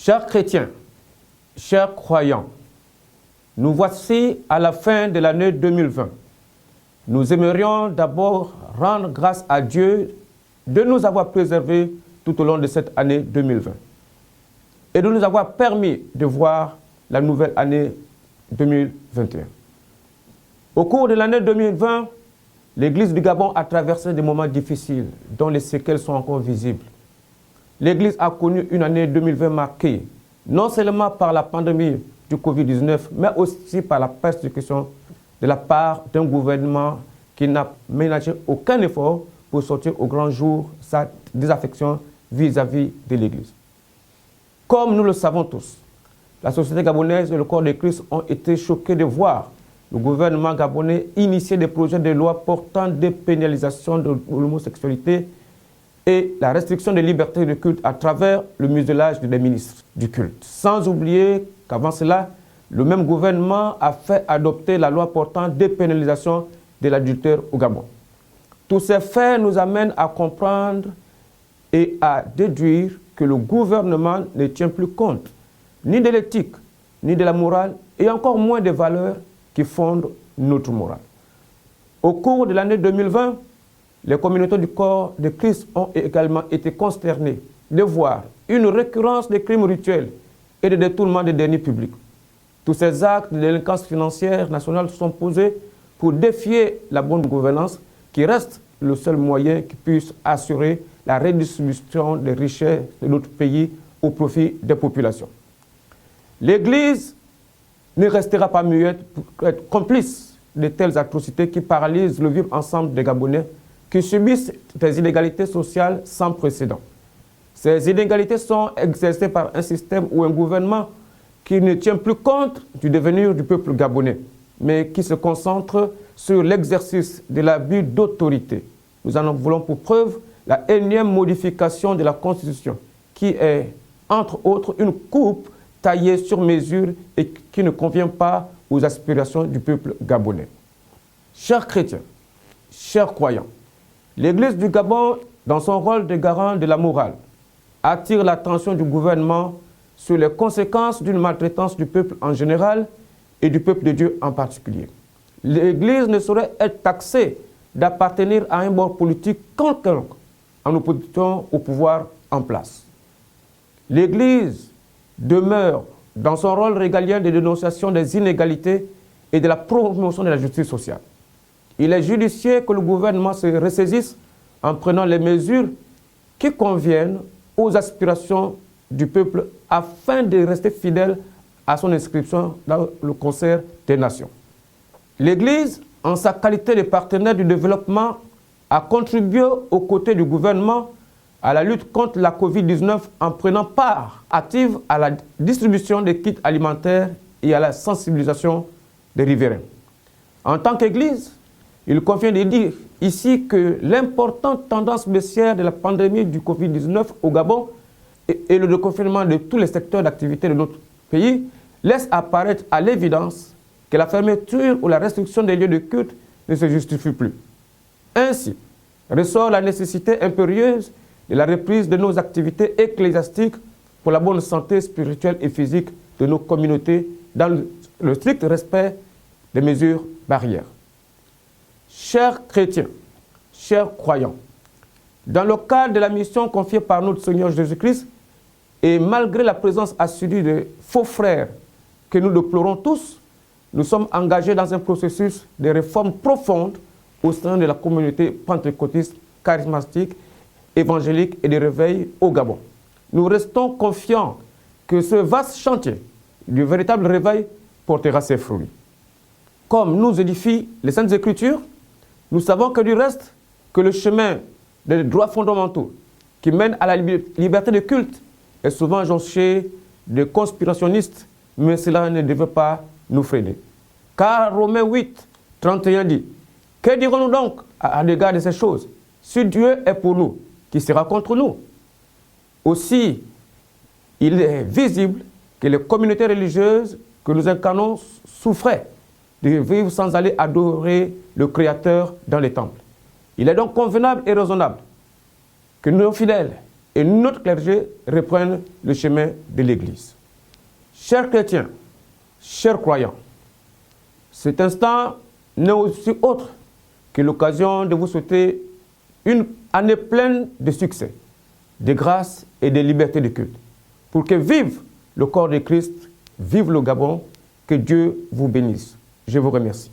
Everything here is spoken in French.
Chers chrétiens, chers croyants, nous voici à la fin de l'année 2020. Nous aimerions d'abord rendre grâce à Dieu de nous avoir préservés tout au long de cette année 2020 et de nous avoir permis de voir la nouvelle année 2021. Au cours de l'année 2020, l'Église du Gabon a traversé des moments difficiles dont les séquelles sont encore visibles. L'Église a connu une année 2020 marquée non seulement par la pandémie du Covid-19, mais aussi par la persécution de la part d'un gouvernement qui n'a ménagé aucun effort pour sortir au grand jour sa désaffection vis-à-vis de l'Église. Comme nous le savons tous, la société gabonaise et le corps de Christ ont été choqués de voir le gouvernement gabonais initier des projets de loi portant dépénalisation de l'homosexualité et la restriction des libertés de culte à travers le muselage des ministres du culte. Sans oublier qu'avant cela, le même gouvernement a fait adopter la loi portant dépénalisation de l'adultère au Gabon. Tous ces faits nous amènent à comprendre et à déduire que le gouvernement ne tient plus compte ni de l'éthique, ni de la morale, et encore moins des valeurs qui fondent notre morale. Au cours de l'année 2020, les communautés du corps de Christ ont également été consternées de voir une récurrence des crimes rituels et de détournements des deniers publics. Tous ces actes de délinquance financière nationale sont posés pour défier la bonne gouvernance qui reste le seul moyen qui puisse assurer la redistribution des richesses de notre pays au profit des populations. L'Église ne restera pas muette pour être complice de telles atrocités qui paralysent le vivre ensemble des Gabonais qui subissent des inégalités sociales sans précédent. Ces inégalités sont exercées par un système ou un gouvernement qui ne tient plus compte du devenir du peuple gabonais, mais qui se concentre sur l'exercice de l'abus d'autorité. Nous en voulons pour preuve la énième modification de la Constitution, qui est, entre autres, une coupe taillée sur mesure et qui ne convient pas aux aspirations du peuple gabonais. Chers chrétiens, chers croyants, l'Église du Gabon, dans son rôle de garant de la morale, attire l'attention du gouvernement sur les conséquences d'une maltraitance du peuple en général et du peuple de Dieu en particulier. L'Église ne saurait être taxée d'appartenir à un bord politique quelconque en opposition au pouvoir en place. L'Église demeure dans son rôle régalien de dénonciation des inégalités et de la promotion de la justice sociale. Il est judicieux que le gouvernement se ressaisisse en prenant les mesures qui conviennent aux aspirations du peuple afin de rester fidèle à son inscription dans le concert des nations. L'Église, en sa qualité de partenaire du développement, a contribué aux côtés du gouvernement à la lutte contre la Covid-19 en prenant part active à la distribution des kits alimentaires et à la sensibilisation des riverains. En tant qu'Église, il convient de dire ici que l'importante tendance baissière de la pandémie du Covid-19 au Gabon et le déconfinement de tous les secteurs d'activité de notre pays laisse apparaître à l'évidence que la fermeture ou la restriction des lieux de culte ne se justifie plus. Ainsi, ressort la nécessité impérieuse de la reprise de nos activités ecclésiastiques pour la bonne santé spirituelle et physique de nos communautés dans le strict respect des mesures barrières. Chers chrétiens, chers croyants, dans le cadre de la mission confiée par notre Seigneur Jésus-Christ, et malgré la présence assidue de faux frères que nous déplorons tous, nous sommes engagés dans un processus de réforme profonde au sein de la communauté pentecôtiste, charismatique, évangélique et de réveil au Gabon. Nous restons confiants que ce vaste chantier du véritable réveil portera ses fruits. Comme nous édifient les Saintes Écritures, nous savons que du reste, que le chemin des droits fondamentaux qui mène à la liberté de culte est souvent jonché de conspirationnistes, mais cela ne devait pas nous freiner. Car Romains 8, 31 dit, « Que dirons-nous donc à l'égard de ces choses? Si Dieu est pour nous, qui sera contre nous? » Aussi, il est visible que les communautés religieuses que nous incarnons souffraient de vivre sans aller adorer le Créateur dans les temples. Il est donc convenable et raisonnable que nos fidèles et notre clergé reprenne le chemin de l'Église. Chers chrétiens, chers croyants, cet instant n'est aussi autre que l'occasion de vous souhaiter une année pleine de succès, de grâce et de liberté de culte. Pour que vive le corps de Christ, vive le Gabon, que Dieu vous bénisse. Je vous remercie.